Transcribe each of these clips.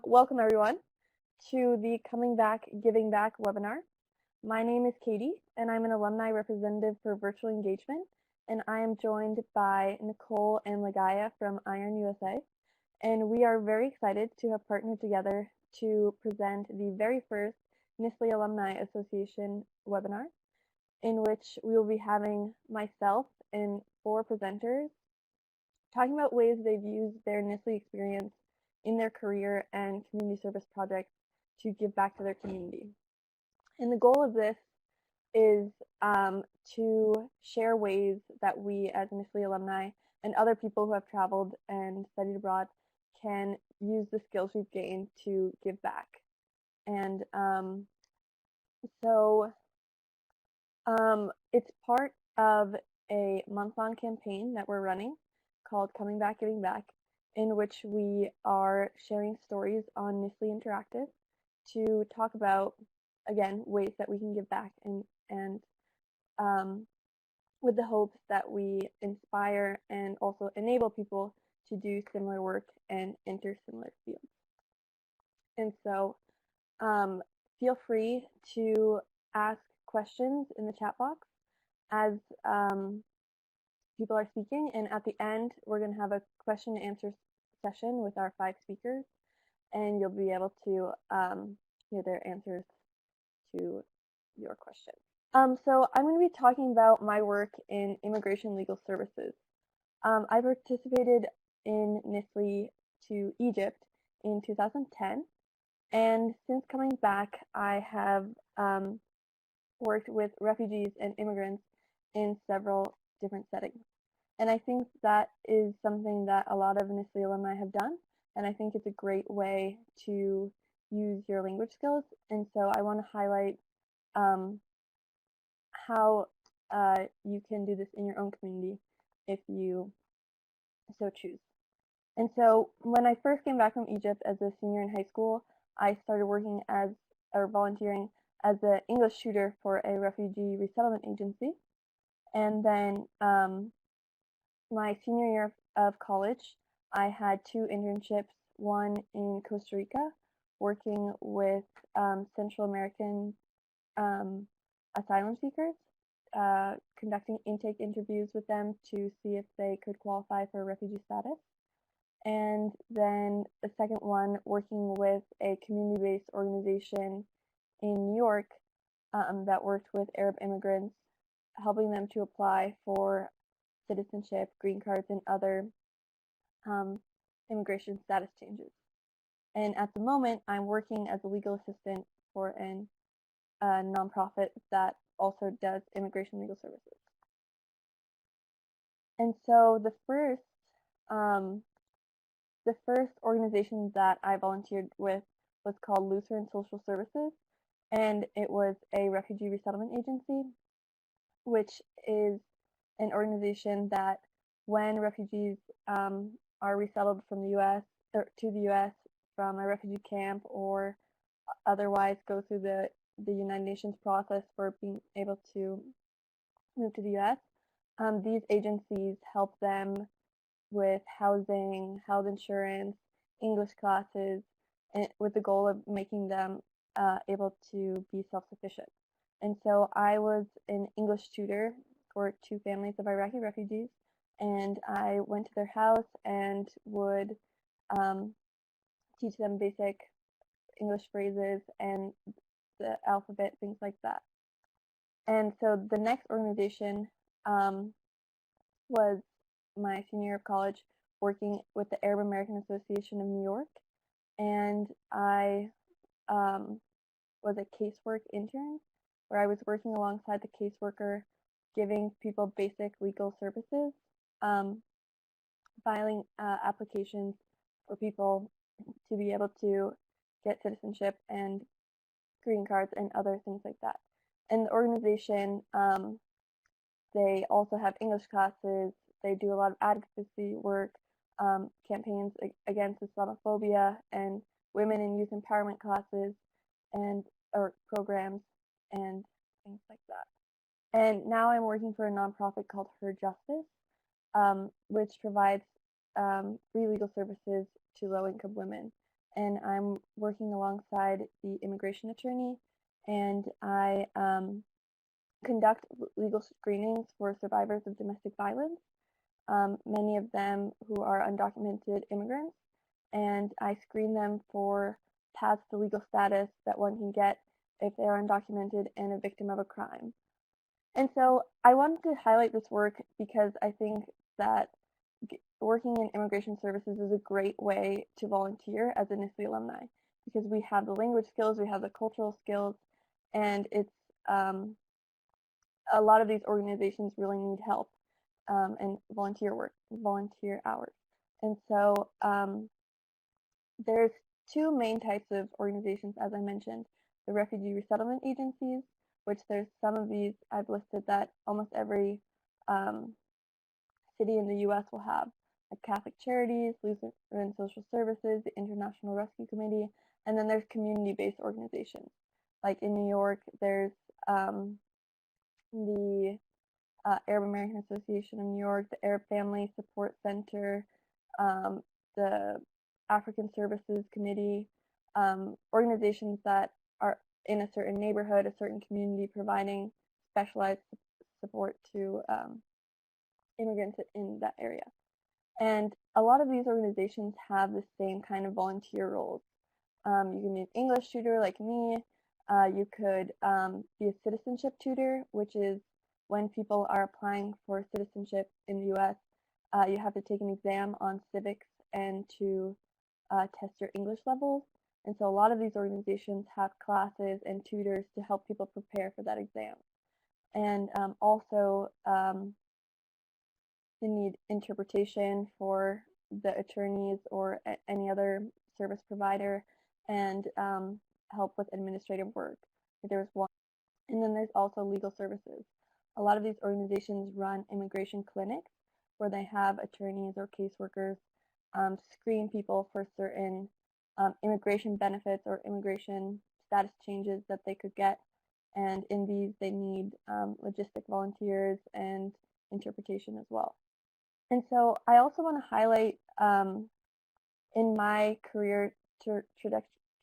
Welcome everyone to the Coming Back, Giving Back webinar. My name is Katie and I'm an alumni representative for virtual engagement, and I am joined by Nicole and Lagaya from iEARN USA, and we are very excited to have partnered together to present the very first NSLI-Y Alumni Association webinar, in which we will be having myself and 4 presenters talking about ways they've used their NSLI experience in their career and community service projects to give back to their community. And the goal of this is to share ways that we as NSLI alumni and other people who have traveled and studied abroad can use the skills we've gained to give back. And it's part of a month-long campaign that we're running called Coming Back, Giving Back, in which we are sharing stories on NSLI Interactive to talk about, again, ways that we can give back and with the hopes that we inspire and also enable people to do similar work and enter similar fields. And so feel free to ask questions in the chat box as people are speaking, and at the end we're going to have a question and answer session with our 5 speakers, and you'll be able to hear their answers to your questions. So I'm going to be talking about my work in immigration legal services. I participated in NSLI to Egypt in 2010, and since coming back I have worked with refugees and immigrants in several different settings. And I think that is something that a lot of NSLI alumni have done, and I think it's a great way to use your language skills. And so I want to highlight how you can do this in your own community if you so choose. And so when I first came back from Egypt as a senior in high school, I started working volunteering as an English tutor for a refugee resettlement agency. And then my senior year of college, I had 2 internships, one in Costa Rica, working with Central American asylum seekers, conducting intake interviews with them to see if they could qualify for refugee status. And then the second one, working with a community-based organization in New York that worked with Arab immigrants, helping them to apply for citizenship, green cards, and other immigration status changes. And at the moment, I'm working as a legal assistant for a nonprofit that also does immigration legal services. And so the first organization that I volunteered with was called Lutheran Social Services, and it was a refugee resettlement agency, which is an organization that when refugees are resettled from the U.S. or to the U.S. from a refugee camp or otherwise go through the United Nations process for being able to move to the U.S., these agencies help them with housing, health insurance, English classes, and with the goal of making them able to be self-sufficient. And so I was an English tutor for 2 families of Iraqi refugees, and I went to their house and would teach them basic English phrases and the alphabet, things like that. And so the next organization was my senior year of college, working with the Arab American Association of New York, and I was a casework intern where I was working alongside the caseworker, giving people basic legal services, filing applications for people to be able to get citizenship and green cards and other things like that. And the organization, they also have English classes, they do a lot of advocacy work, campaigns against Islamophobia, and women and youth empowerment classes or programs and things like that. And now I'm working for a nonprofit called Her Justice, which provides free legal services to low-income women. and I'm working alongside the immigration attorney, and I conduct legal screenings for survivors of domestic violence, many of them who are undocumented immigrants, and I screen them for paths to legal status that one can get if they are undocumented and a victim of a crime. And so I wanted to highlight this work because I think that working in immigration services is a great way to volunteer as an NSLI alumni, because we have the language skills, we have the cultural skills, and it's a lot of these organizations really need help and volunteer hours. And so there's two main types of organizations, as I mentioned: the refugee resettlement agencies, which there's some of these I've listed that almost every city in the U.S. will have, like Catholic Charities, Lutheran Social Services, the International Rescue Committee, and then there's community-based organizations. Like in New York, there's the Arab American Association of New York, the Arab Family Support Center, the African Services Committee, organizations that are in a certain neighborhood, a certain community, providing specialized support to immigrants in that area. And a lot of these organizations have the same kind of volunteer roles. You can be an English tutor like me. You could be a citizenship tutor, which is when people are applying for citizenship in the U.S., you have to take an exam on civics and to test your English levels. And so a lot of these organizations have classes and tutors to help people prepare for that exam. And also, they need interpretation for the attorneys or any other service provider, and help with administrative work. There's one, and then there's also legal services. A lot of these organizations run immigration clinics where they have attorneys or caseworkers screen people for certain immigration benefits or immigration status changes that they could get. And in these, they need logistic volunteers and interpretation as well. And so I also want to highlight in my career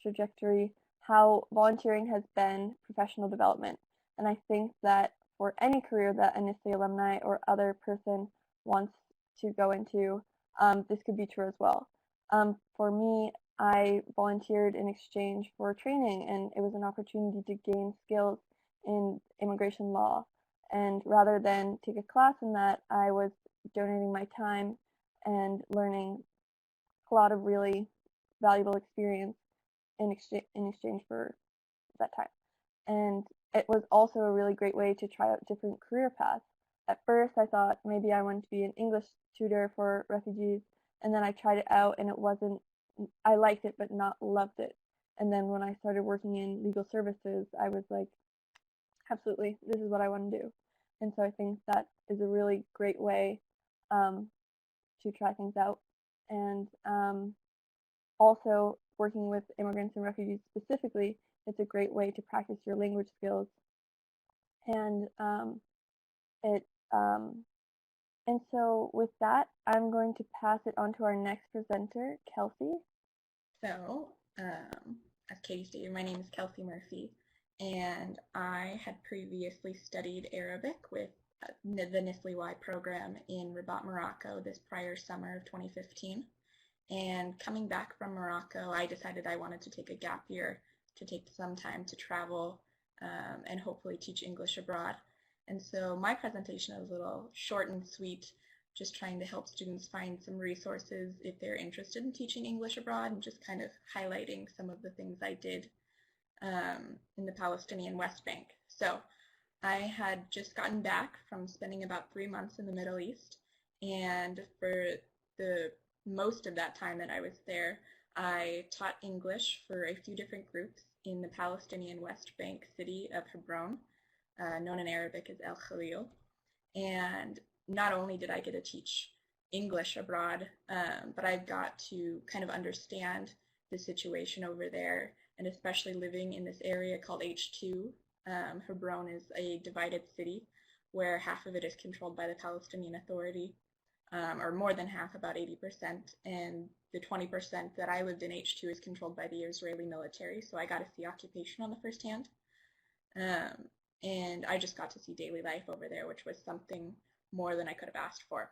trajectory how volunteering has been professional development. And I think that for any career that an NSLI alumni or other person wants to go into, this could be true as well. For me, I volunteered in exchange for training, and it was an opportunity to gain skills in immigration law. And rather than take a class in that, I was donating my time and learning a lot of really valuable experience in exchange for that time. And it was also a really great way to try out different career paths. At first, I thought maybe I wanted to be an English tutor for refugees, and then I tried it out, and it wasn't, I liked it but not loved it. And then when I started working in legal services, I was like, absolutely, this is what I want to do. And so I think that is a really great way to try things out. And also, working with immigrants and refugees specifically, it's a great way to practice your language skills. And and so with that, I'm going to pass it on to our next presenter, Kelsey. So, as Katie stated, my name is Kelsey Murphy, and I had previously studied Arabic with the NSLI-Y program in Rabat, Morocco this prior summer of 2015. And coming back from Morocco, I decided I wanted to take a gap year to take some time to travel and hopefully teach English abroad. And so my presentation is a little short and sweet, just trying to help students find some resources if they're interested in teaching English abroad, and just kind of highlighting some of the things I did in the Palestinian West Bank. So I had just gotten back from spending about 3 months in the Middle East, and for the most of that time that I was there, I taught English for a few different groups in the Palestinian West Bank city of Hebron, known in Arabic as El Khalil. And not only did I get to teach English abroad, but I got to kind of understand the situation over there, and especially living in this area called H2. Hebron is a divided city where half of it is controlled by the Palestinian Authority, or more than half, about 80%, and the 20% that I lived in H2 is controlled by the Israeli military, so I got to see occupation on the first hand. And I just got to see daily life over there, which was something more than I could have asked for.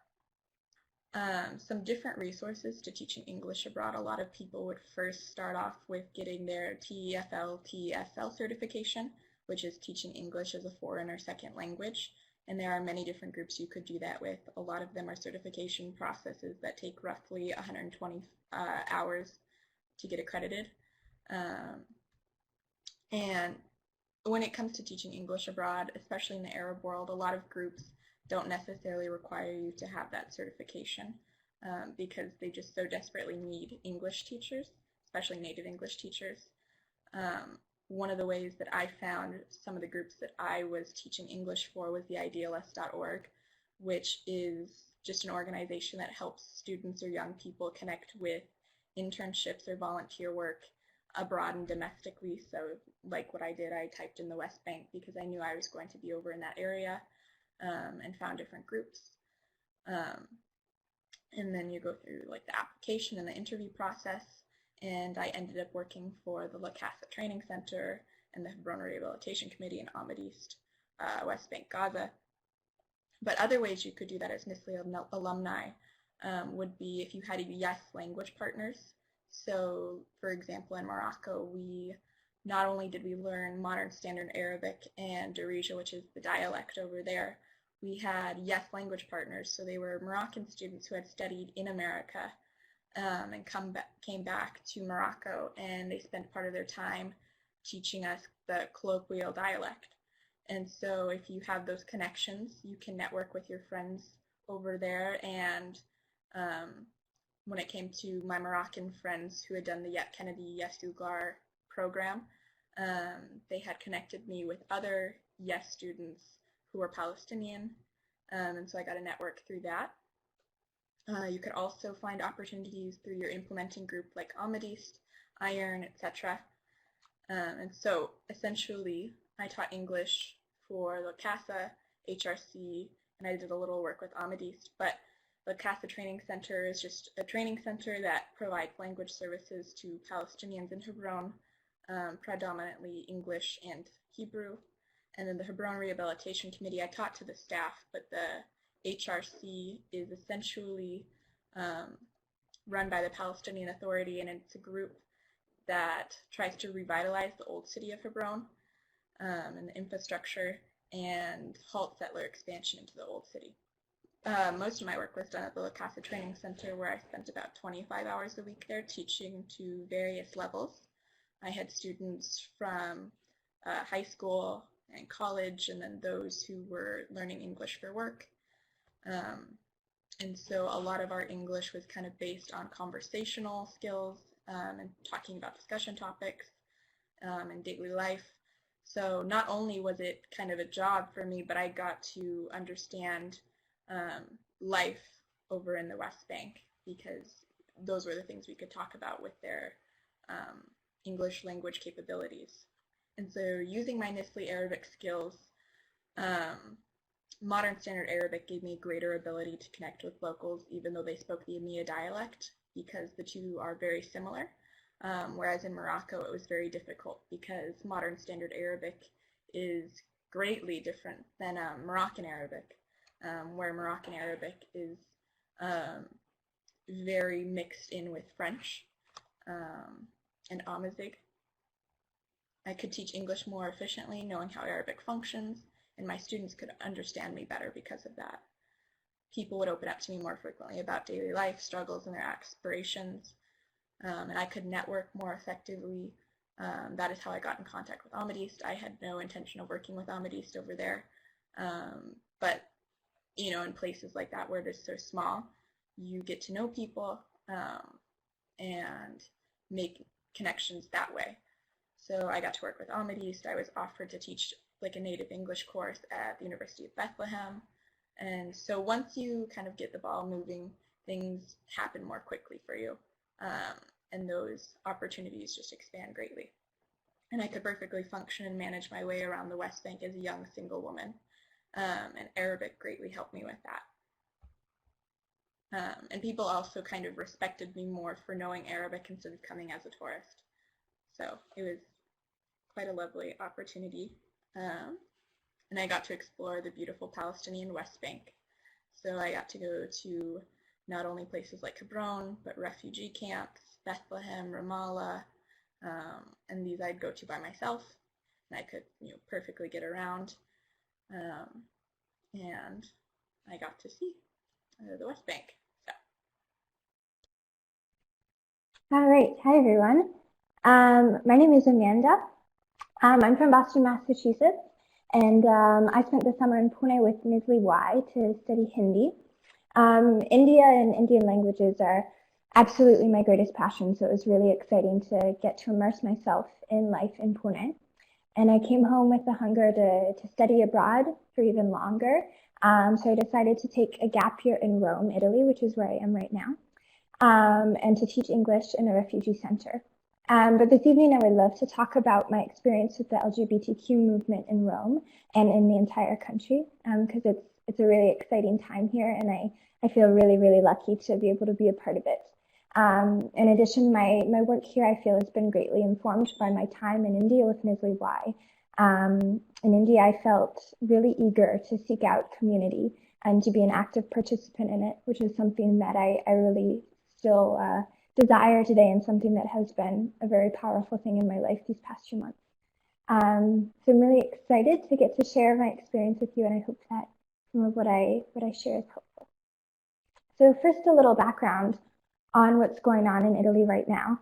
Some different resources to teaching English abroad. A lot of people would first start off with getting their TEFL, TESL certification, which is teaching English as a foreign or second language. And there are many different groups you could do that with. A lot of them are certification processes that take roughly 120 hours to get accredited. And when it comes to teaching English abroad, especially in the Arab world, a lot of groups don't necessarily require you to have that certification because they just so desperately need English teachers, especially native English teachers. One of the ways that I found some of the groups that I was teaching English for was the idealist.org, which is just an organization that helps students or young people connect with internships or volunteer work abroad and domestically. So like what I did, I typed in the West Bank because I knew I was going to be over in that area. And found different groups. And then you go through like the application and the interview process, and I ended up working for the Casa Training Center and the Hebron Rehabilitation Committee in Ahmed East, West Bank, Gaza. But other ways you could do that as NSLI-Y alumni would be if you had yes language partners. So for example, in Morocco, not only did we learn Modern Standard Arabic and Darija, which is the dialect over there, we had yes language partners. So they were Moroccan students who had studied in America and came back to Morocco, and they spent part of their time teaching us the colloquial dialect. And so if you have those connections, you can network with your friends over there. And when it came to my Moroccan friends who had done the Yet Kennedy Yes Uglar program, they had connected me with other Yes students who were Palestinian, and so I got a network through that. You could also find opportunities through your implementing group like Ahmed East, iEARN, etc. And so essentially I taught English for the Casa, HRC, and I did a little work with Ahmed East, but the Casa Training Center is just a training center that provides language services to Palestinians in Hebron, predominantly English and Hebrew. And then the Hebron Rehabilitation Committee, I taught to the staff, but the HRC is essentially run by the Palestinian Authority, and it's a group that tries to revitalize the old city of Hebron and the infrastructure and halt settler expansion into the old city. Most of my work was done at the Casa Training Center, where I spent about 25 hours a week there teaching to various levels. I had students from high school and college, and then those who were learning English for work. And so a lot of our English was kind of based on conversational skills and talking about discussion topics and daily life. So not only was it kind of a job for me, but I got to understand life over in the West Bank, because those were the things we could talk about with their English language capabilities. And so using my NSLI Arabic skills, Modern Standard Arabic gave me a greater ability to connect with locals, even though they spoke the EMEA dialect, because the two are very similar. Whereas in Morocco, it was very difficult because Modern Standard Arabic is greatly different than Moroccan Arabic, where Moroccan Arabic is very mixed in with French and Amazigh. I could teach English more efficiently, knowing how Arabic functions, and my students could understand me better because of that. People would open up to me more frequently about daily life, struggles, and their aspirations, and I could network more effectively. That is how I got in contact with Ahmed East. I had no intention of working with Ahmed East over there, but you know, in places like that where it is so small, you get to know people and make connections that way. So I got to work with Ahmed East. I was offered to teach like a native English course at the University of Bethlehem. And so once you kind of get the ball moving, things happen more quickly for you. And those opportunities just expand greatly. And I could perfectly function and manage my way around the West Bank as a young single woman. And Arabic greatly helped me with that. And people also kind of respected me more for knowing Arabic instead of coming as a tourist. So it was quite a lovely opportunity. And I got to explore the beautiful Palestinian West Bank. So I got to go to not only places like Hebron, but refugee camps, Bethlehem, Ramallah, and these I'd go to by myself, and I could perfectly get around. And I got to see the West Bank. So. All right. Hi, everyone. My name is Amanda. I'm from Boston, Massachusetts, and I spent the summer in Pune with NSLI-Y to study Hindi. India and Indian languages are absolutely my greatest passion, so it was really exciting to get to immerse myself in life in Pune. And I came home with the hunger to study abroad for even longer, so I decided to take a gap year in Rome, Italy, which is where I am right now, and to teach English in a refugee center. But this evening I would love to talk about my experience with the LGBTQ movement in Rome and in the entire country, because it's a really exciting time here, and I feel really, really lucky to be able to be a part of it. In addition, my work here I feel has been greatly informed by my time in India with NSLI-Y. In India I felt really eager to seek out community and to be an active participant in it, which is something that I really still desire today, and something that has been a very powerful thing in my life these past few months. So I'm really excited to get to share my experience with you, and I hope that some of what I share is helpful. So first, a little background on what's going on in Italy right now.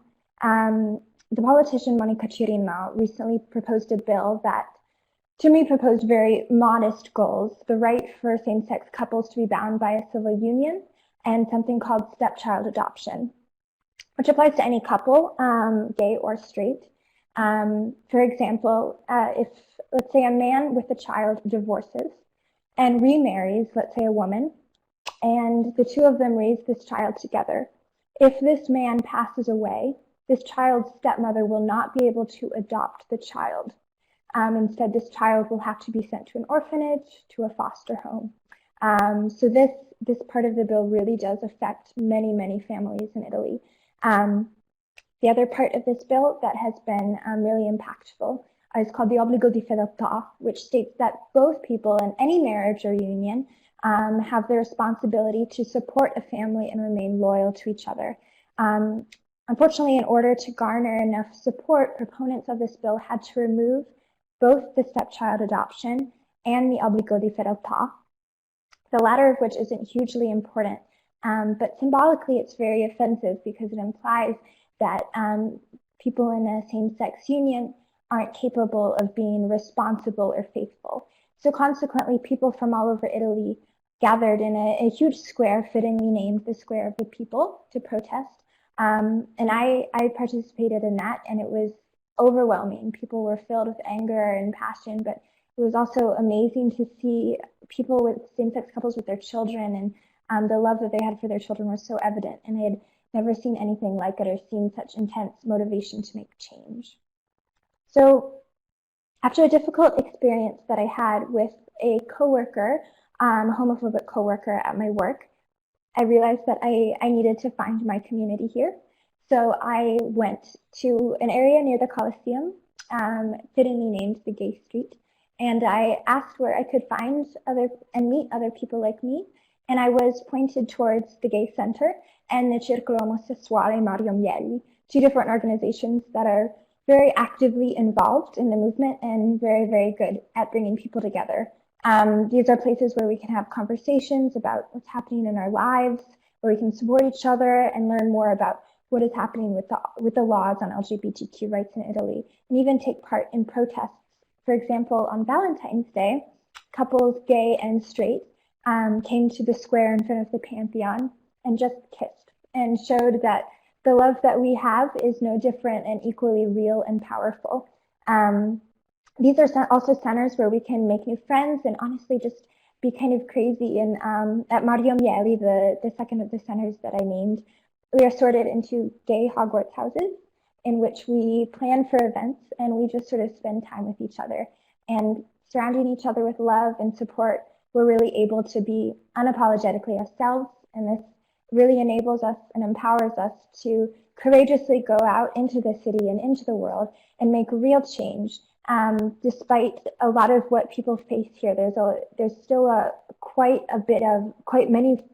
The politician Monica Cirinna recently proposed a bill that, to me, proposed very modest goals: the right for same-sex couples to be bound by a civil union, and something called stepchild adoption, which applies to any couple, gay or straight. For example, if, let's say, a man with a child divorces and remarries, let's say, a woman, and the two of them raise this child together, if this man passes away, this child's stepmother will not be able to adopt the child. Instead, this child will have to be sent to an orphanage, to a foster home. So this part of the bill really does affect many, many families in Italy. The other part of this bill that has been really impactful is called the obbligo di fedeltà, which states that both people in any marriage or union have the responsibility to support a family and remain loyal to each other. Unfortunately, in order to garner enough support, proponents of this bill had to remove both the stepchild adoption and the obbligo di fedeltà, the latter of which isn't hugely important, but symbolically it's very offensive because it implies that people in a same-sex union aren't capable of being responsible or faithful. So consequently, people from all over Italy gathered in a huge square, fittingly named the Square of the People, to protest. And I participated in that, and it was overwhelming. People were filled with anger and passion, but it was also amazing to see people with same-sex couples with their children, and the love that they had for their children was so evident, and I had never seen anything like it or seen such intense motivation to make change. So after a difficult experience that I had with a coworker, a homophobic coworker at my work, I realized that I needed to find my community here. So I went to an area near the Colosseum, fittingly named the Gay Street, and I asked where I could find and meet other people like me, and I was pointed towards the Gay Center and the Circolo Omosessuale Mario Mieli, two different organizations that are very actively involved in the movement and very, very good at bringing people together. These are places where we can have conversations about what's happening in our lives, where we can support each other and learn more about what is happening with the laws on LGBTQ rights in Italy, and even take part in protests. For example, on Valentine's Day, couples, gay and straight, came to the square in front of the Pantheon and just kissed and showed that the love that we have is no different and equally real and powerful. These are also centers where we can make new friends and honestly just be kind of crazy. And at Mario Mieli, the second of the centers that I named, we are sorted into gay Hogwarts houses in which we plan for events and we just sort of spend time with each other. And surrounding each other with love and support, we're really able to be unapologetically ourselves. And this really enables us and empowers us to courageously go out into the city and into the world and make real change. Despite a lot of what people face here, there's still quite many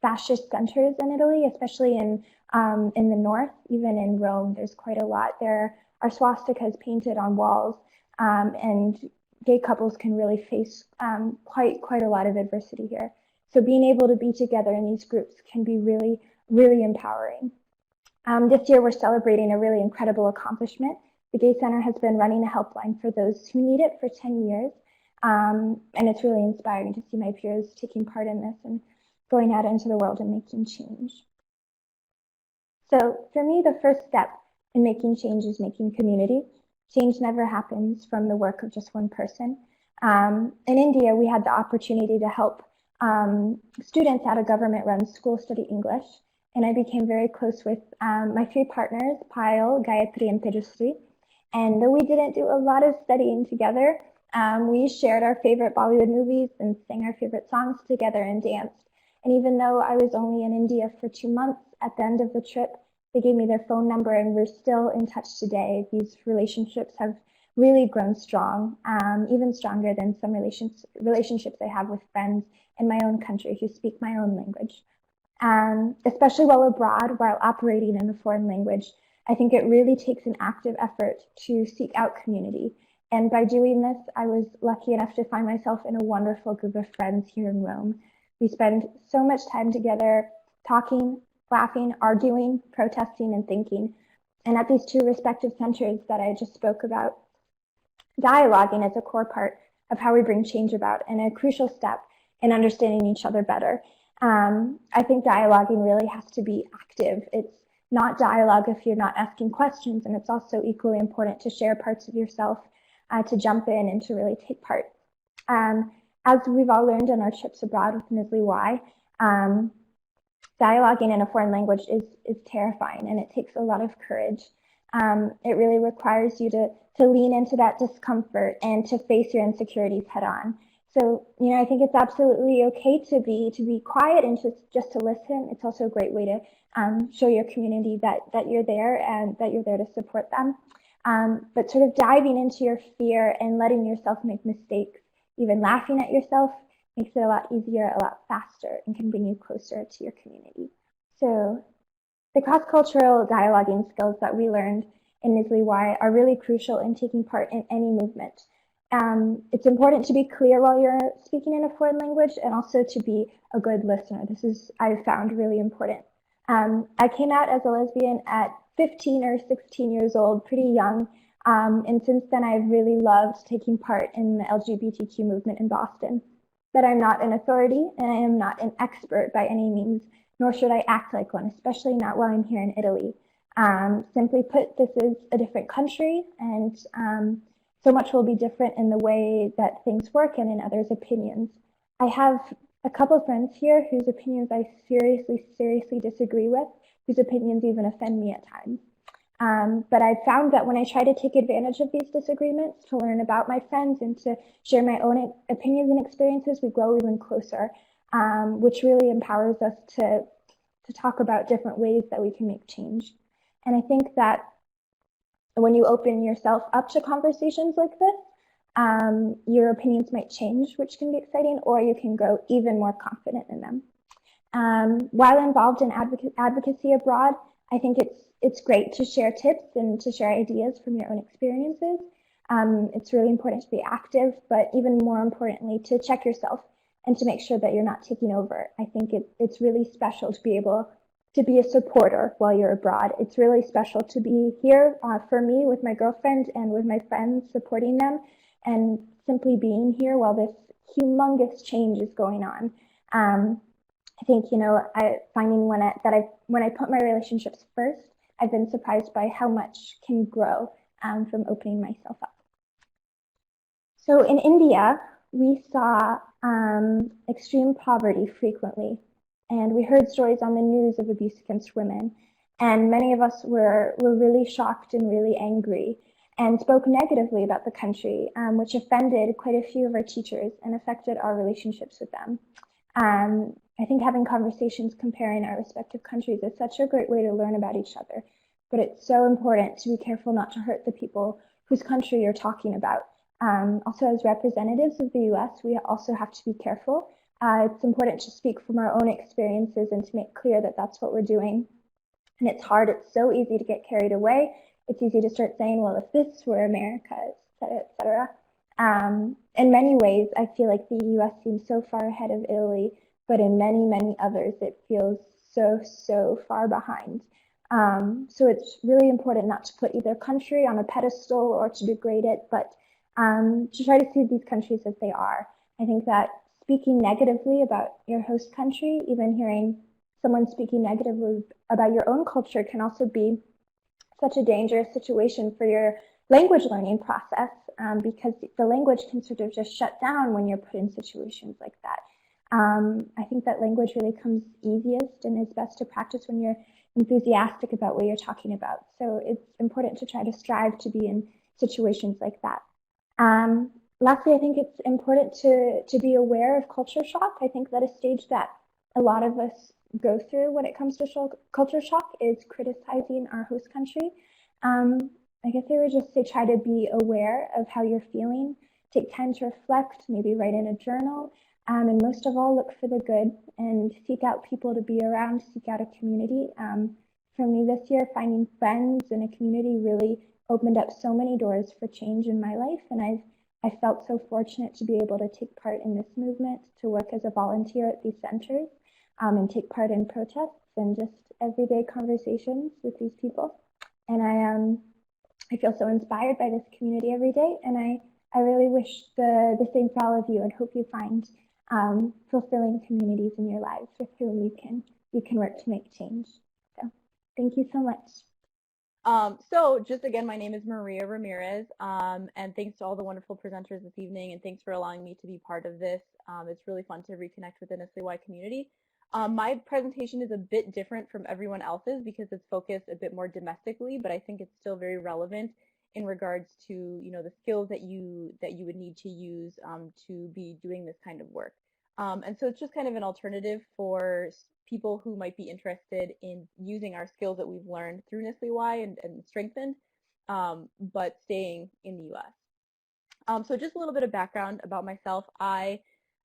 fascist centers in Italy, especially in the north. Even in Rome, there's quite a lot. There are swastikas painted on walls, and gay couples can really face quite a lot of adversity here. So being able to be together in these groups can be really, really empowering. This year, we're celebrating a really incredible accomplishment. The Gay Center has been running a helpline for those who need it for 10 years. And it's really inspiring to see my peers taking part in this and going out into the world and making change. So for me, the first step in making change is making community. Change never happens from the work of just one person. In India, we had the opportunity to help students at a government-run school study English. And I became very close with my three partners, Payal, Gayatri, and Tejasri. And though we didn't do a lot of studying together, we shared our favorite Bollywood movies and sang our favorite songs together and danced. And even though I was only in India for 2 months, at the end of the trip, they gave me their phone number and we're still in touch today. These relationships have really grown strong, even stronger than some relationships I have with friends in my own country who speak my own language. Especially while abroad, while operating in a foreign language, I think it really takes an active effort to seek out community. And by doing this, I was lucky enough to find myself in a wonderful group of friends here in Rome. We spend so much time together talking, laughing, arguing, protesting, and thinking. And at these two respective centers that I just spoke about, dialoguing is a core part of how we bring change about and a crucial step in understanding each other better. I think dialoguing really has to be active. It's not dialogue if you're not asking questions, and it's also equally important to share parts of yourself, to jump in and to really take part. As we've all learned on our trips abroad with NSLI-Y, dialoguing in a foreign language is terrifying, and it takes a lot of courage. It really requires you to lean into that discomfort and to face your insecurities head on. So, I think it's absolutely okay to be quiet and just to listen. It's also a great way to show your community that you're there and that you're there to support them. But sort of diving into your fear and letting yourself make mistakes, even laughing at yourself, makes it a lot easier, a lot faster, and can bring you closer to your community. So the cross-cultural dialoguing skills that we learned in NSLI-Y are really crucial in taking part in any movement. It's important to be clear while you're speaking in a foreign language and also to be a good listener. This is, I've found, really important. I came out as a lesbian at 15 or 16 years old, pretty young, and since then I've really loved taking part in the LGBTQ movement in Boston. But I'm not an authority and I am not an expert by any means, nor should I act like one, especially not while I'm here in Italy. Simply put, this is a different country, and so much will be different in the way that things work and in others' opinions. I have a couple of friends here whose opinions I seriously disagree with, whose opinions even offend me at times. But I've found that when I try to take advantage of these disagreements to learn about my friends and to share my own opinions and experiences, we grow even closer, which really empowers us to talk about different ways that we can make change. And I think that when you open yourself up to conversations like this, your opinions might change, which can be exciting, or you can grow even more confident in them. While involved in advocacy abroad, I think it's great to share tips and to share ideas from your own experiences. It's really important to be active, but even more importantly, to check yourself and to make sure that you're not taking over. I think it's really special to be able to be a supporter while you're abroad. It's really special to be here for me with my girlfriend and with my friends, supporting them and simply being here while this humongous change is going on. I think, finding when I put my relationships first, I've been surprised by how much can grow from opening myself up. So in India, we saw extreme poverty frequently, and we heard stories on the news of abuse against women. And many of us were really shocked and really angry and spoke negatively about the country, which offended quite a few of our teachers and affected our relationships with them. I think having conversations comparing our respective countries is such a great way to learn about each other. But it's so important to be careful not to hurt the people whose country you're talking about. Also, as representatives of the US, we also have to be careful. It's important to speak from our own experiences and to make clear that that's what we're doing. And it's hard, it's so easy to get carried away. It's easy to start saying, well, if this were America, et cetera, et cetera. In many ways, I feel like the US seems so far ahead of Italy, but in many, many others, it feels so far behind. So it's really important not to put either country on a pedestal or to degrade it, but to try to see these countries as they are. I think that speaking negatively about your host country, even hearing someone speaking negatively about your own culture, can also be such a dangerous situation for your language learning process, because the language can sort of just shut down when you're put in situations like that. I think that language really comes easiest and is best to practice when you're enthusiastic about what you're talking about. So it's important to try to strive to be in situations like that. Lastly, I think it's important to be aware of culture shock. I think that a stage that a lot of us go through when it comes to culture shock is criticizing our host country. I guess I would just say try to be aware of how you're feeling, take time to reflect, maybe write in a journal, and most of all, look for the good and seek out people to be around, seek out a community. For me this year, finding friends in a community really opened up so many doors for change in my life, and I felt so fortunate to be able to take part in this movement, to work as a volunteer at these centers, and take part in protests and just everyday conversations with these people. And I feel so inspired by this community every day, and I really wish the same for all of you, and hope you find fulfilling communities in your lives with whom you can work to make change. So thank you so much. So just again, my name is Maria Ramirez, and thanks to all the wonderful presenters this evening, and thanks for allowing me to be part of this. It's really fun to reconnect with the NSLI-Y community. My presentation is a bit different from everyone else's because it's focused a bit more domestically, but I think it's still very relevant in regards to the skills that you would need to use to be doing this kind of work. And so it's just kind of an alternative for people who might be interested in using our skills that we've learned through NSLI-Y and strengthened, but staying in the US. So just a little bit of background about myself. I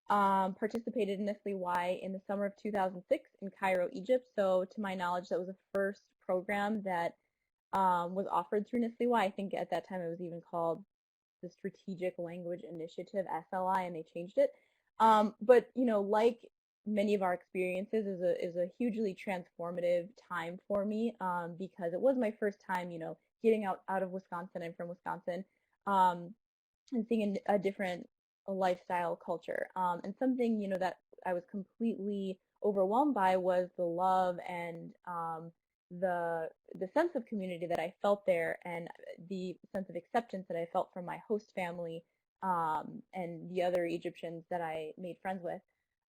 participated in NSLI-Y in the summer of 2006 in Cairo, Egypt. So to my knowledge, that was the first program that was offered through NSLI-Y. I think at that time it was even called the Strategic Language Initiative, SLI, and they changed it. But like many of our experiences, is a hugely transformative time for me, because it was my first time, getting out of Wisconsin. I'm from Wisconsin, and seeing a different lifestyle culture. And something that I was completely overwhelmed by was the love and the sense of community that I felt there, and the sense of acceptance that I felt from my host family and the other Egyptians that I made friends with.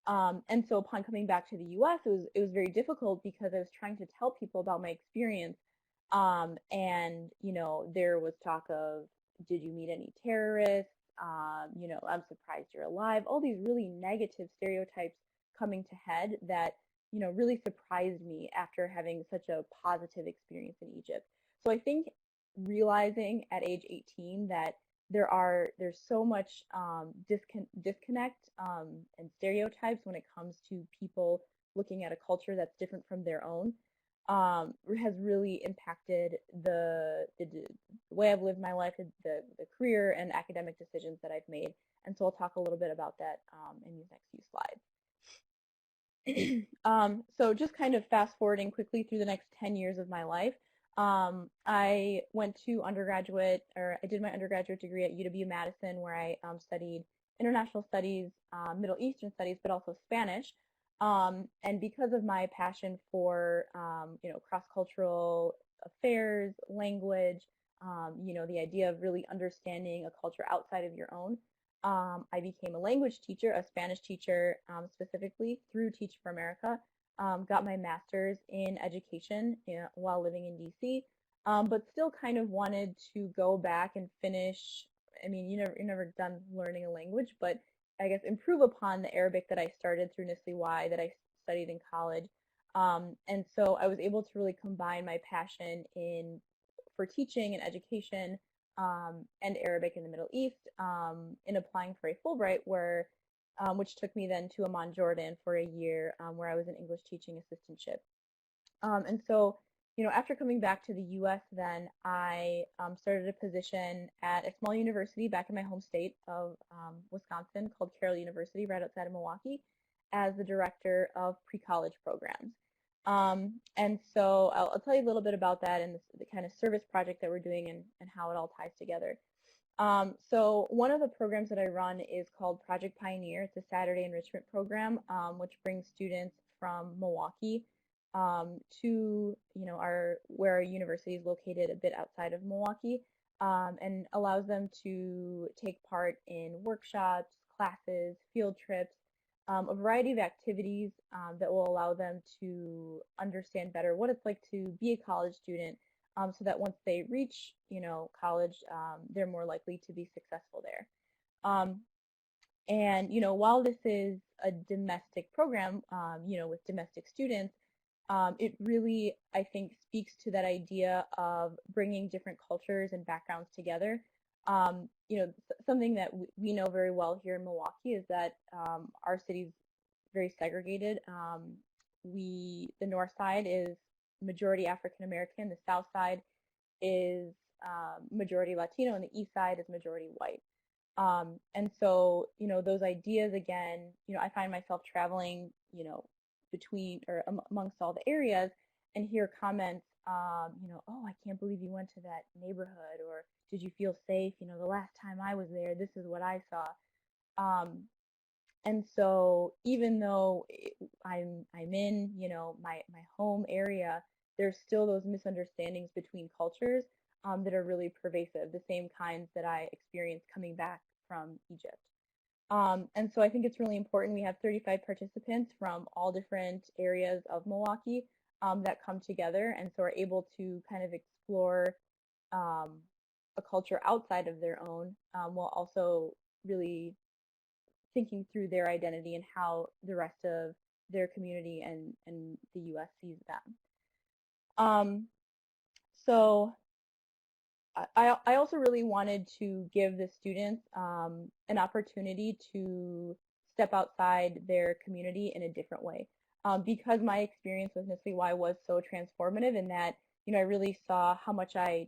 And so upon coming back to the US, it was very difficult because I was trying to tell people about my experience, and there was talk of, did you meet any terrorists? I'm surprised you're alive. All these really negative stereotypes coming to head that really surprised me after having such a positive experience in Egypt. So I think realizing at age 18 that there's so much disconnect and stereotypes when it comes to people looking at a culture that's different from their own, has really impacted the way I've lived my life, the career and academic decisions that I've made. And so I'll talk a little bit about that in these next few slides. So just kind of fast forwarding quickly through the next 10 years of my life. I went to I did my undergraduate degree at UW-Madison, where I studied international studies, Middle Eastern studies, but also Spanish. And because of my passion for cross-cultural affairs, language, the idea of really understanding a culture outside of your own, I became a language teacher, a Spanish teacher, specifically through Teach for America. Got my master's in education while living in DC, but still kind of wanted to go back and finish. I mean, you're never done learning a language, but I guess improve upon the Arabic that I started through NSLI-Y, that I studied in college. And so I was able to really combine my passion for teaching and education and Arabic in the Middle East in applying for a Fulbright, which took me then to Amman, Jordan for a year, where I was an English teaching assistantship. And so, after coming back to the U.S., then I started a position at a small university back in my home state of Wisconsin called Carroll University, right outside of Milwaukee, as the director of pre-college programs. And so I'll tell you a little bit about that and the kind of service project that we're doing and how it all ties together. So one of the programs that I run is called Project Pioneer. It's a Saturday enrichment program, which brings students from Milwaukee to where our university is located a bit outside of Milwaukee, and allows them to take part in workshops, classes, field trips, a variety of activities that will allow them to understand better what it's like to be a college student, so that once they reach college, they're more likely to be successful there. And while this is a domestic program, with domestic students, it really, I think, speaks to that idea of bringing different cultures and backgrounds together. Something that we know very well here in Milwaukee is that our city's very segregated. The north side is majority African American, the south side is majority Latino, and the east side is majority white. And so, those ideas, again, I find myself traveling, between or amongst all the areas and hear comments, oh, I can't believe you went to that neighborhood, or did you feel safe? The last time I was there, this is what I saw. And so even though I'm in, my home area, there's still those misunderstandings between cultures that are really pervasive, the same kinds that I experienced coming back from Egypt. And so I think it's really important. We have 35 participants from all different areas of Milwaukee that come together and so are able to kind of explore a culture outside of their own, while also really thinking through their identity and how the rest of their community and the U.S. sees them. So I also really wanted to give the students an opportunity to step outside their community in a different way, because my experience with NSLI-Y was so transformative in that, I really saw how much I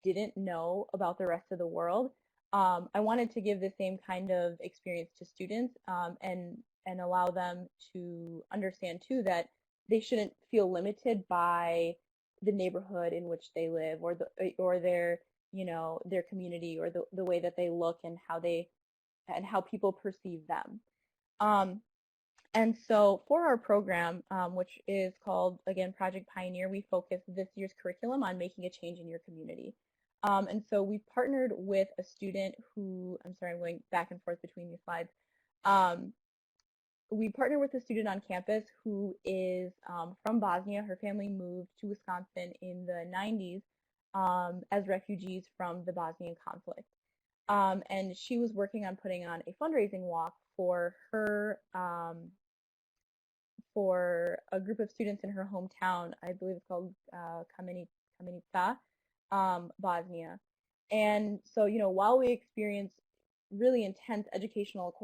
didn't know about the rest of the world. I wanted to give the same kind of experience to students, and allow them to understand too that they shouldn't feel limited by the neighborhood in which they live, or their their community, or the way that they look and how people perceive them. And so for our program, which is called, again, Project Pioneer, we focus this year's curriculum on making a change in your community. And so we partnered with a student who, I'm sorry, I'm going back and forth between these slides. We partnered with a student on campus who is from Bosnia. Her family moved to Wisconsin in the 90s as refugees from the Bosnian conflict. And she was working on putting on a fundraising walk for her, for a group of students in her hometown. I believe it's called Kamenica, Bosnia. And so, while we experienced really intense educational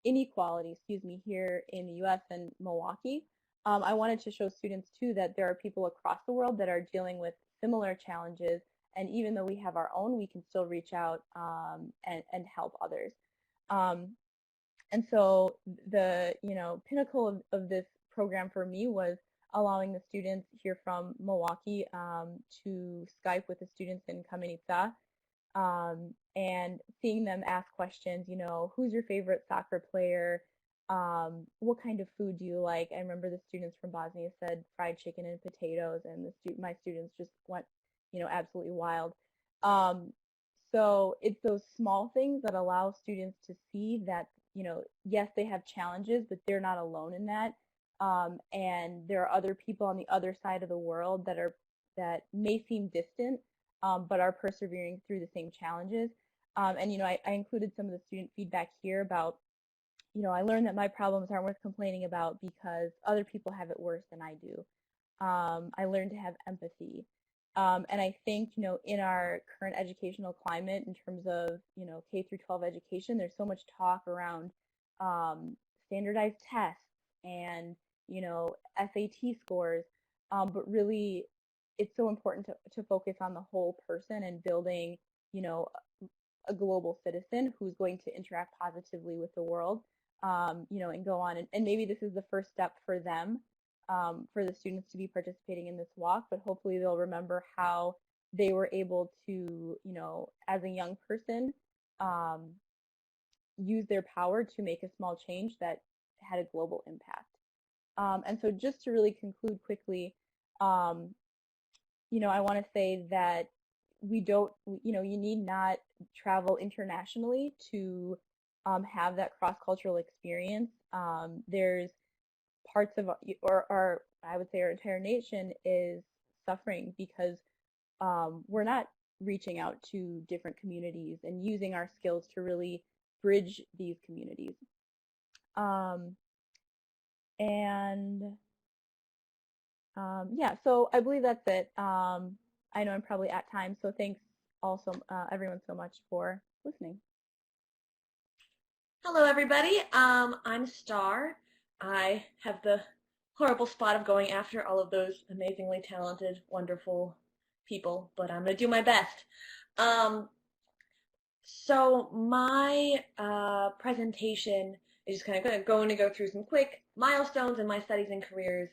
inequality, here in the U.S. and Milwaukee, I wanted to show students too that there are people across the world that are dealing with similar challenges, and even though we have our own, we can still reach out and help others. And so the pinnacle of this program for me was allowing the students here from Milwaukee to Skype with the students in Kamenica, and seeing them ask questions, who's your favorite soccer player? What kind of food do you like? I remember the students from Bosnia said fried chicken and potatoes, and my students just went, absolutely wild. So it's those small things that allow students to see that, yes, they have challenges, but they're not alone in that. And there are other people on the other side of the world that may seem distant, but are persevering through the same challenges. And I included some of the student feedback here about I learned that my problems aren't worth complaining about because other people have it worse than I do. I learned to have empathy. And I think, in our current educational climate in terms of, K through 12 education, there's so much talk around standardized tests and, SAT scores. But really, it's so important to focus on the whole person and building, a global citizen who's going to interact positively with the world, and go on. And maybe this is the first step for them, for the students to be participating in this walk, but hopefully they'll remember how they were able to, as a young person, use their power to make a small change that had a global impact. And so just to really conclude quickly, I want to say that you need not travel internationally to have that cross-cultural experience. There's parts of our I would say our entire nation is suffering because we're not reaching out to different communities and using our skills to really bridge these communities. Yeah, so I believe that's it. I know I'm probably at time, so thanks also everyone so much for listening. Hello everybody, I'm Star. I have the horrible spot of going after all of those amazingly talented, wonderful people, but I'm going to do my best. So my presentation is just kind of going to go through some quick milestones in my studies and careers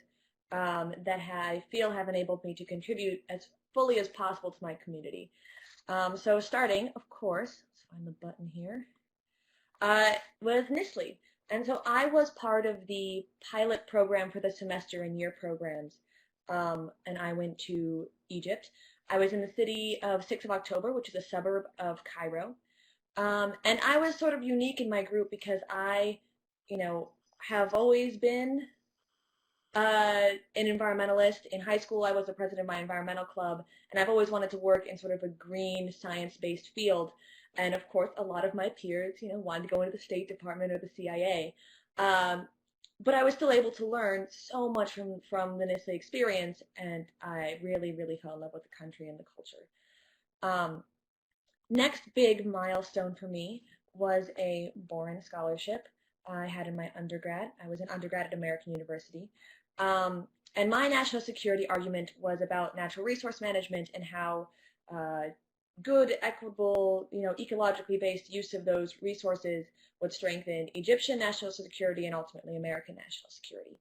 that I feel have enabled me to contribute as fully as possible to my community. So starting, of course, let's find the button here, was NSLI. And so I was part of the pilot program for the semester and year programs, and I went to Egypt. I was in the city of 6th of October, which is a suburb of Cairo. And I was sort of unique in my group because I, have always been an environmentalist. In high school, I was the president of my environmental club, and I've always wanted to work in sort of a green, science-based field. And of course, a lot of my peers, wanted to go into the State Department or the CIA. But I was still able to learn so much from the NSLI experience, and I really, really fell in love with the country and the culture. Next big milestone for me was a Boren Scholarship I had in my undergrad. I was an undergrad at American University. And my national security argument was about natural resource management and how good, equitable, ecologically based use of those resources would strengthen Egyptian national security and ultimately American national security.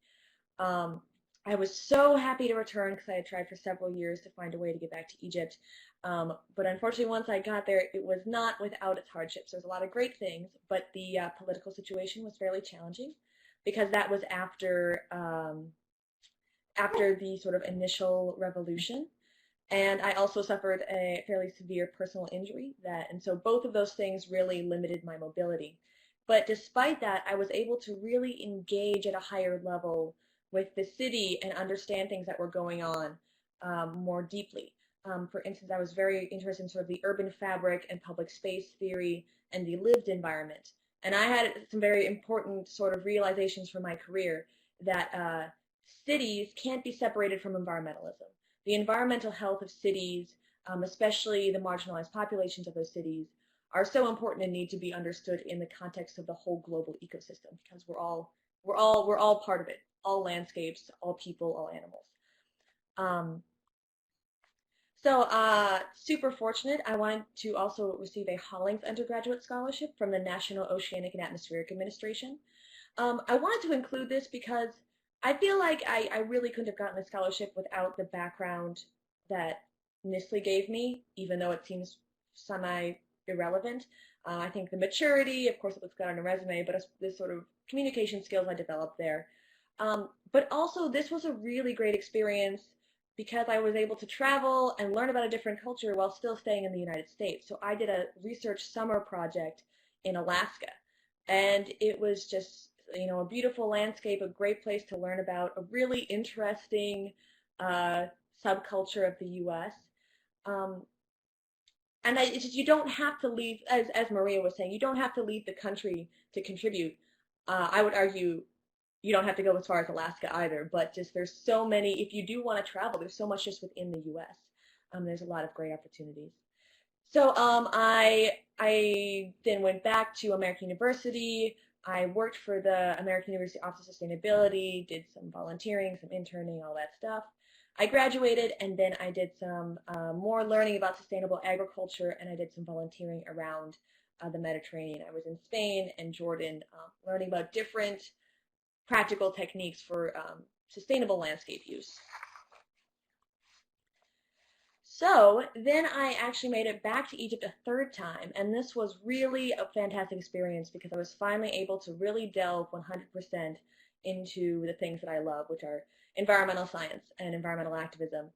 I was so happy to return because I had tried for several years to find a way to get back to Egypt. But unfortunately, once I got there, it was not without its hardships. There's a lot of great things, but the political situation was fairly challenging because that was after the sort of initial revolution. And I also suffered a fairly severe personal injury, and so both of those things really limited my mobility. But despite that, I was able to really engage at a higher level with the city and understand things that were going on more deeply. For instance, I was very interested in sort of the urban fabric and public space theory and the lived environment. And I had some very important sort of realizations from my career that cities can't be separated from environmentalism. The environmental health of cities, especially the marginalized populations of those cities, are so important and need to be understood in the context of the whole global ecosystem because we're all part of it. All landscapes, all people, all animals. So super fortunate. I wanted to also receive a Hollings undergraduate scholarship from the National Oceanic and Atmospheric Administration. I wanted to include this because I feel like I really couldn't have gotten a scholarship without the background that NSLI gave me, even though it seems semi-irrelevant. I think the maturity, of course, it looks good on a resume, but this sort of communication skills I developed there. But also, this was a really great experience because I was able to travel and learn about a different culture while still staying in the United States. So I did a research summer project in Alaska, and it was just, a beautiful landscape, a great place to learn about a really interesting subculture of the U.S. And you don't have to leave, as Maria was saying, you don't have to leave the country to contribute. I would argue you don't have to go as far as Alaska either, but just there's so many, if you do want to travel, there's so much just within the U.S. There's a lot of great opportunities. So I then went back to American University. I worked for the American University Office of Sustainability, did some volunteering, some interning, all that stuff. I graduated, and then I did some more learning about sustainable agriculture, and I did some volunteering around the Mediterranean. I was in Spain and Jordan learning about different practical techniques for sustainable landscape use. So then I actually made it back to Egypt a third time, and this was really a fantastic experience because I was finally able to really delve 100% into the things that I love, which are environmental science and environmental activism.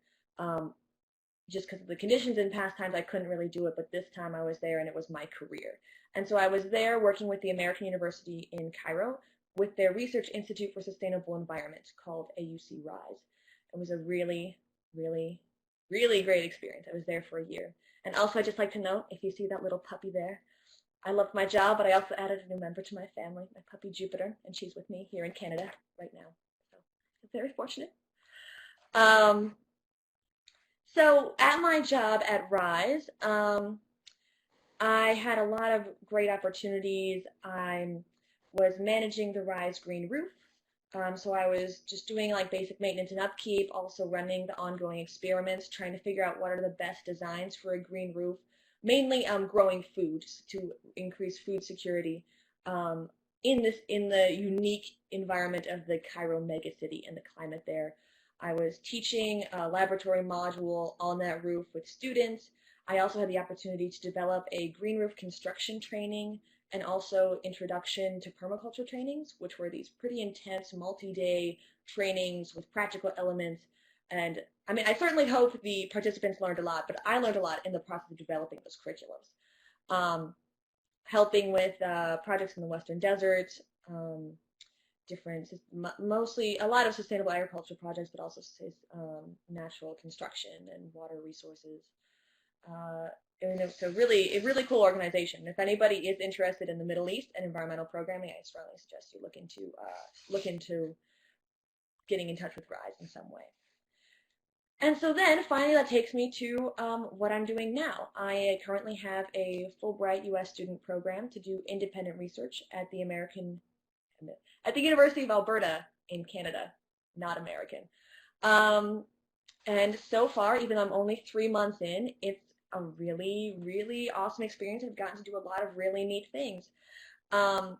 Just because of the conditions in past times, I couldn't really do it, but this time I was there and it was my career. And so I was there working with the American University in Cairo with their Research Institute for Sustainable Environment called AUC-RISE. It was a really, really, really great experience. I was there for a year. And also I'd just like to note, if you see that little puppy there, I loved my job, but I also added a new member to my family, my puppy Jupiter, and she's with me here in Canada right now. So I'm very fortunate. So at my job at RISE, I had a lot of great opportunities. I was managing the RISE green roof. So I was just doing like basic maintenance and upkeep, also running the ongoing experiments, trying to figure out what are the best designs for a green roof, mainly growing food to increase food security in the unique environment of the Cairo megacity and the climate there. I was teaching a laboratory module on that roof with students. I also had the opportunity to develop a green roof construction training and also introduction to permaculture trainings, which were these pretty intense multi-day trainings with practical elements. And I mean, I certainly hope the participants learned a lot, but I learned a lot in the process of developing those curriculums. Helping with projects in the Western Desert, mostly a lot of sustainable agriculture projects, but also natural construction and water resources. And it's a really cool organization. If anybody is interested in the Middle East and environmental programming, I strongly suggest you look into getting in touch with RISE in some way. And so then finally that takes me to what I'm doing now. I currently have a Fulbright U.S. student program to do independent research at the University of Alberta in Canada, not American. And so far, even though I'm only 3 months in, it's a really, really awesome experience. I've gotten to do a lot of really neat things. I'm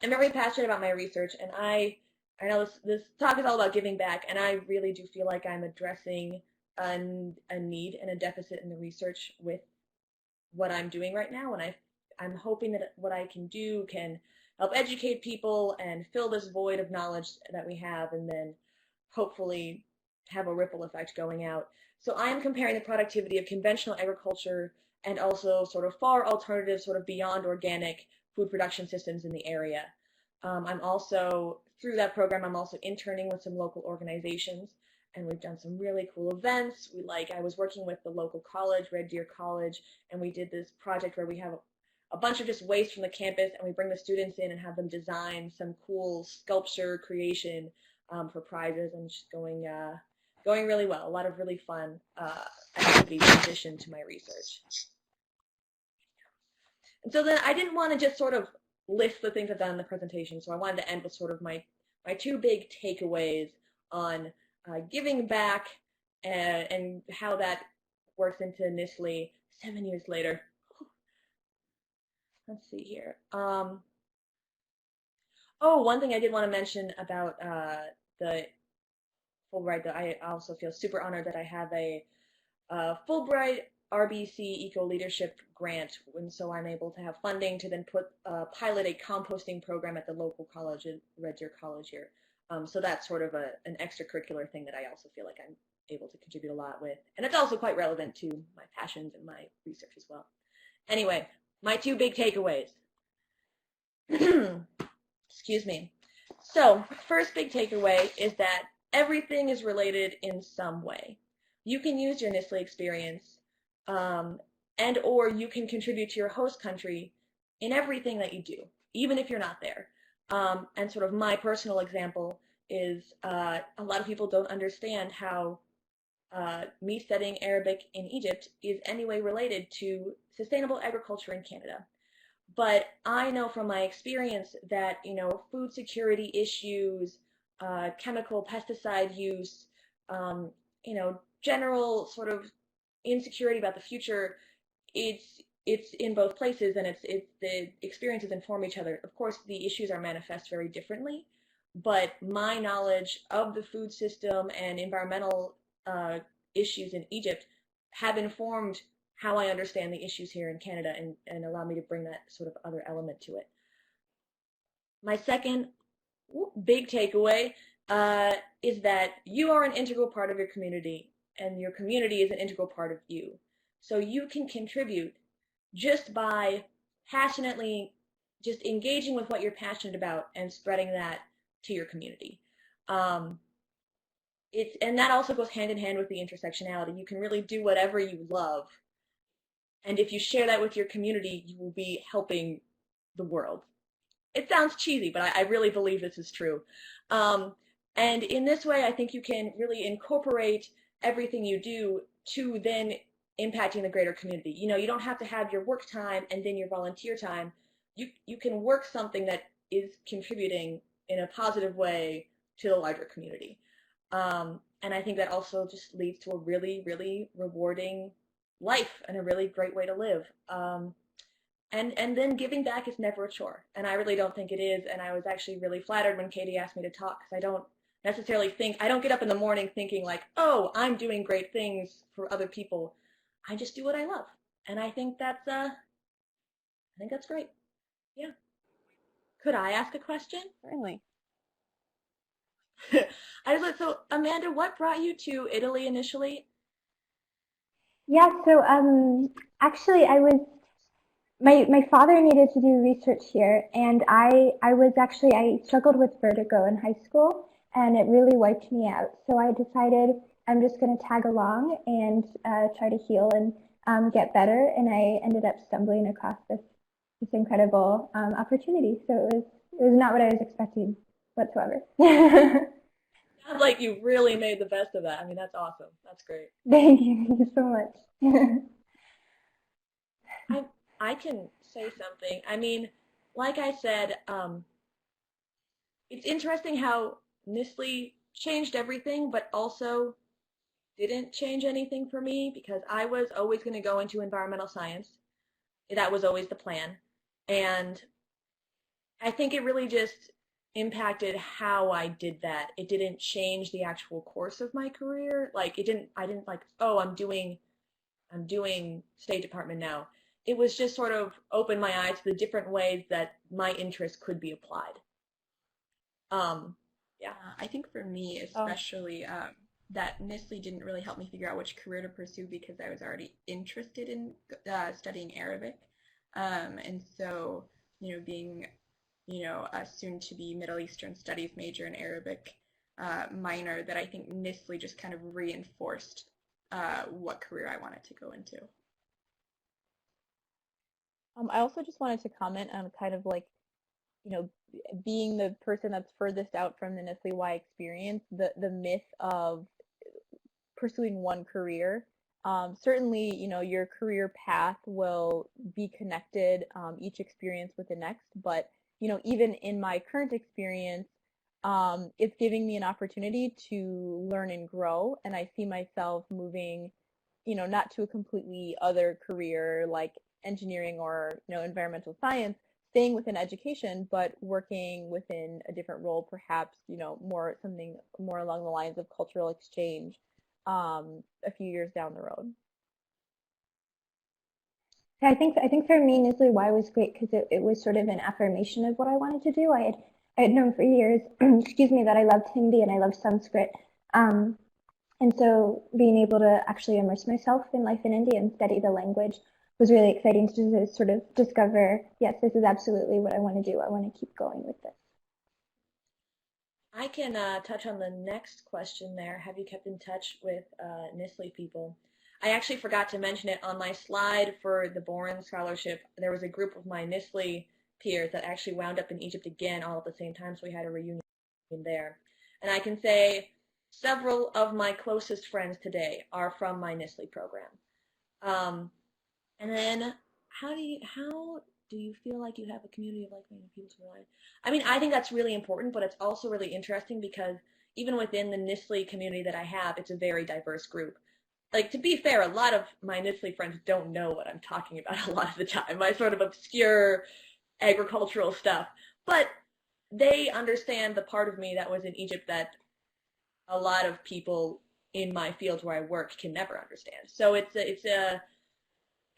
very passionate about my research, and I know this talk is all about giving back, and I really do feel like I'm addressing a need and a deficit in the research with what I'm doing right now, and I'm hoping that what I can do can help educate people and fill this void of knowledge that we have, and then hopefully have a ripple effect going out. So I'm comparing the productivity of conventional agriculture and also sort of far alternative, sort of beyond organic food production systems in the area. I'm also, through that program, I'm also interning with some local organizations, and we've done some really cool events. I was working with the local college, Red Deer College, and we did this project where we have a bunch of just waste from the campus, and we bring the students in and have them design some cool sculpture creation for prizes, and just going really well. A lot of really fun activities in addition to my research. And so then I didn't want to just sort of list the things I've done in the presentation, so I wanted to end with sort of my two big takeaways on giving back and how that works into NSLI 7 years later. Let's see here. Oh, one thing I did want to mention about the Fulbright, that I also feel super honored that I have a Fulbright RBC Eco Leadership Grant, and so I'm able to have funding to then pilot a composting program at the local college at Red Deer College here. So that's sort of an extracurricular thing that I also feel like I'm able to contribute a lot with, and it's also quite relevant to my passions and my research as well. Anyway, my two big takeaways. Excuse me. So, first big takeaway is that everything is related in some way. You can use your NSLI experience and or you can contribute to your host country in everything that you do, even if you're not there. And sort of my personal example is a lot of people don't understand how me studying Arabic in Egypt is anyway related to sustainable agriculture in Canada. But I know from my experience that, food security issues, chemical pesticide use, general sort of insecurity about the future, it's in both places, and it's the experiences inform each other. Of course, the issues are manifest very differently, but my knowledge of the food system and environmental issues in Egypt have informed how I understand the issues here in Canada, and allow me to bring that sort of other element to it. My second big takeaway is that you are an integral part of your community, and your community is an integral part of you. So you can contribute just by passionately just engaging with what you're passionate about and spreading that to your community. And that also goes hand in hand with the intersectionality. You can really do whatever you love, and if you share that with your community, you will be helping the world. It sounds cheesy, but I really believe this is true. And in this way, I think you can really incorporate everything you do to then impacting the greater community. You don't have to have your work time and then your volunteer time. You can work something that is contributing in a positive way to the larger community. And I think that also just leads to a really, really rewarding life and a really great way to live. And then giving back is never a chore, and I really don't think it is. And I was actually really flattered when Katie asked me to talk, because I don't necessarily I don't get up in the morning thinking like, oh, I'm doing great things for other people. I just do what I love, and I think that's great. Yeah. Could I ask a question? Certainly. So Amanda, what brought you to Italy initially? Yeah, so actually my father needed to do research here, and I struggled with vertigo in high school, and it really wiped me out. So I decided I'm just going to tag along and try to heal and get better, and I ended up stumbling across this incredible opportunity. So it was not what I was expecting whatsoever. Sounds like you really made the best of that. I mean, that's awesome. That's great. Thank you so much. I can say something. I mean, like I said, it's interesting how NSLI changed everything, but also didn't change anything for me, because I was always going to go into environmental science. That was always the plan. And I think it really just impacted how I did that. It didn't change the actual course of my career. Like I didn't like, oh, I'm doing State Department now. It was just sort of opened my eyes to the different ways that my interests could be applied. Yeah. I think for me especially, that NSLI didn't really help me figure out which career to pursue, because I was already interested in studying Arabic. And so, being, a soon-to-be Middle Eastern Studies major in Arabic minor, that I think NSLI just kind of reinforced what career I wanted to go into. I also just wanted to comment on kind of like, being the person that's furthest out from the NSLI-Y experience, the myth of pursuing one career. Certainly, your career path will be connected, each experience with the next, but, even in my current experience, it's giving me an opportunity to learn and grow, and I see myself moving, not to a completely other career like engineering or, environmental science, staying within education, but working within a different role, perhaps, something more along the lines of cultural exchange a few years down the road. Yeah, I think for me, NSLI-Y was great because it was sort of an affirmation of what I wanted to do. I had known for years, excuse me, that I loved Hindi and I loved Sanskrit. And so being able to actually immerse myself in life in India and study the language was really exciting to sort of discover, yes, this is absolutely what I want to do. I want to keep going with this. I can touch on the next question there. Have you kept in touch with NSLI people? I actually forgot to mention it on my slide for the Boren Scholarship. There was a group of my NSLI peers that actually wound up in Egypt again all at the same time, so we had a reunion there. And I can say several of my closest friends today are from my NSLI program. And then how do you feel like you have a community of like-minded people to rely on? I mean, I think that's really important, but it's also really interesting because even within the NSLI community that I have, it's a very diverse group. Like, to be fair, a lot of my NSLI friends don't know what I'm talking about a lot of the time. My sort of obscure agricultural stuff. But they understand the part of me that was in Egypt that a lot of people in my field where I work can never understand. So it's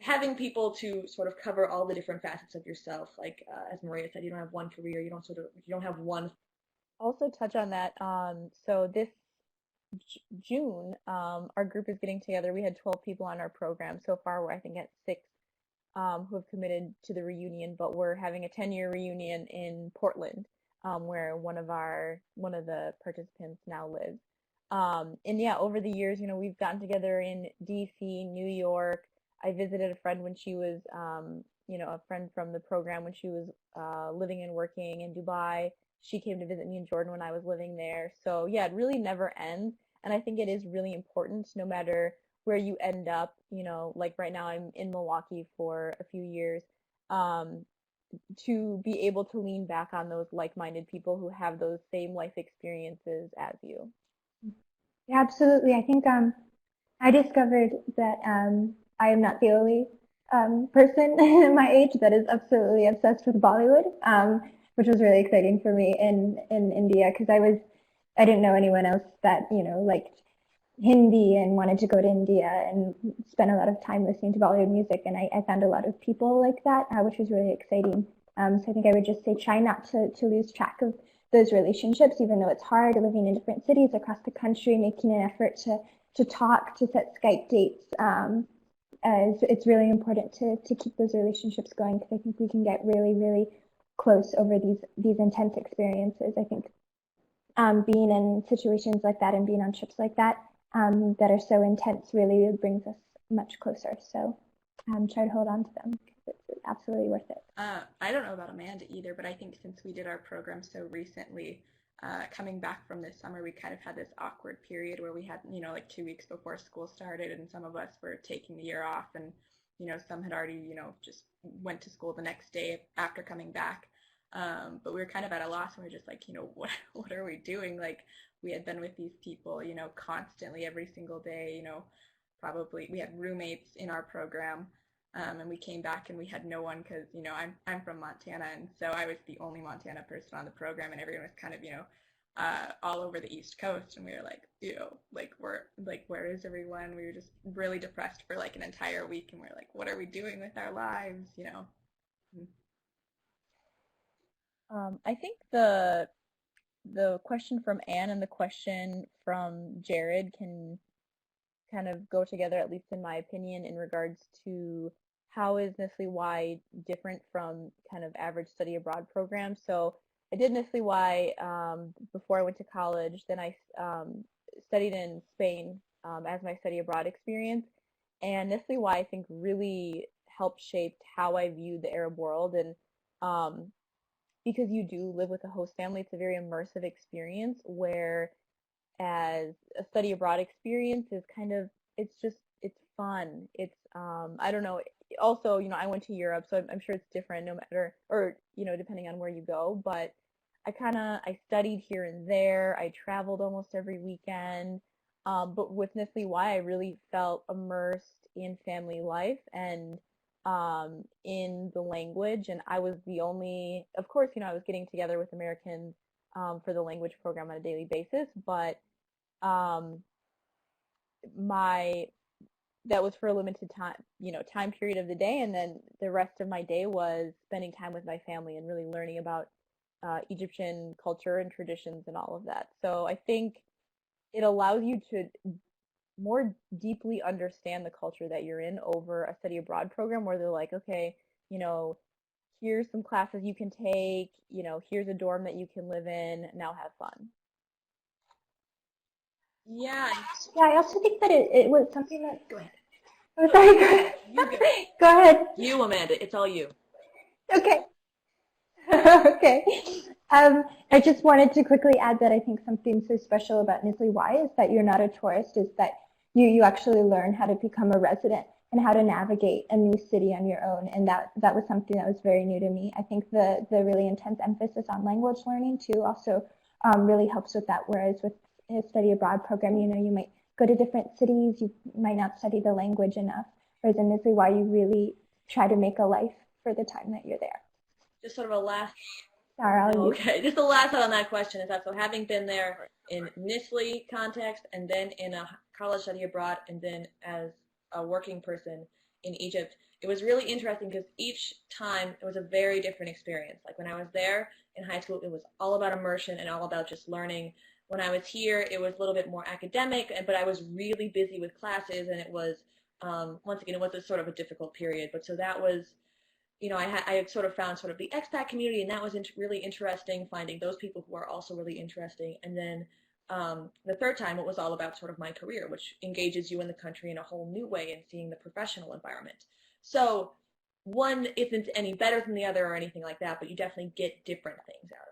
having people to sort of cover all the different facets of yourself. Like as Maria said, you don't have one career. You don't have one. Also touch on that. So this June, our group is getting together. We had 12 people on our program. So far, we're I think at 6 who have committed to the reunion, but we're having a 10-year reunion in Portland, where one of the participants now lives. And yeah, over the years, we've gotten together in DC, New York. I visited a friend when she was, a friend from the program when she was living and working in Dubai. She came to visit me in Jordan when I was living there. So yeah, it really never ends. And I think it is really important, no matter where you end up, like right now I'm in Milwaukee for a few years, to be able to lean back on those like-minded people who have those same life experiences as you. Yeah, absolutely. I think I discovered that I am not the only person my age that is absolutely obsessed with Bollywood, which was really exciting for me in India because I didn't know anyone else that liked Hindi and wanted to go to India and spend a lot of time listening to Bollywood music, and I found a lot of people like that, which was really exciting. So I think I would just say try not to lose track of those relationships, even though it's hard living in different cities across the country, making an effort to talk, to set Skype dates. It's really important to keep those relationships going because I think we can get really, really close over these intense experiences. I think being in situations like that and being on trips like that that are so intense really brings us much closer. So try to hold on to them because it's absolutely worth it. I don't know about Amanda either, but I think since we did our program so recently, coming back from this summer, we kind of had this awkward period where we had, like 2 weeks before school started, and some of us were taking the year off, and, some had already, just went to school the next day after coming back. But we were kind of at a loss, and we were just like, what are we doing? Like, we had been with these people, constantly every single day, probably we had roommates in our program. And we came back and we had no one because, I'm from Montana, and so I was the only Montana person on the program, and everyone was kind of, all over the East Coast, and we were like, where is everyone? We were just really depressed for like an entire week, and we were like, what are we doing with our lives, I think the question from Anne and the question from Jared can kind of go together, at least in my opinion, in regards to how is NSLI-Y different from kind of average study abroad programs. So I did NSLI-Y before I went to college. Then I studied in Spain as my study abroad experience. And NSLI-Y, I think, really helped shape how I viewed the Arab world. And because you do live with a host family, it's a very immersive experience, where as a study abroad experience is kind of, it's fun. It's, I don't know. Also, I went to Europe, so I'm sure it's different no matter, or, depending on where you go, but I studied here and there. I traveled almost every weekend. But with NSLI-Y, I really felt immersed in family life and in the language, and I was the only, of course, I was getting together with Americans for the language program on a daily basis, but that was for a limited time, time period of the day, and then the rest of my day was spending time with my family and really learning about Egyptian culture and traditions and all of that. So I think it allows you to more deeply understand the culture that you're in over a study abroad program where they're like, okay, here's some classes you can take, here's a dorm that you can live in, now have fun. Yeah. Yeah, I also think that it was something that... Go ahead. Oh, sorry, go ahead. You go. Go ahead. You, Amanda, it's all you. Okay. Okay. I just wanted to quickly add that I think something so special about NSLI-Y is that you're not a tourist, is that you actually learn how to become a resident and how to navigate a new city on your own. And that was something that was very new to me. I think the really intense emphasis on language learning too also really helps with that. Whereas with a study abroad program, you know, you might go to different cities, you might not study the language enough. Whereas in NSLI-Y, you really try to make a life for the time that you're there. Just sort of a last. Sarah, Okay, just the last thought on that question is that, so having been there in NSLI context and then in a college study abroad and then as a working person in Egypt, it was really interesting because each time it was a very different experience. Like when I was there in high school, it was all about immersion and all about just learning. When I was here, it was a little bit more academic, but I was really busy with classes, and it was, once again, it was a sort of a difficult period. But so that was, you know, I had sort of found sort of the expat community, and that was really interesting, finding those people who are also really interesting. And then the third time, it was all about sort of my career, which engages you in the country in a whole new way and seeing the professional environment. So one isn't any better than the other or anything like that, but you definitely get different things out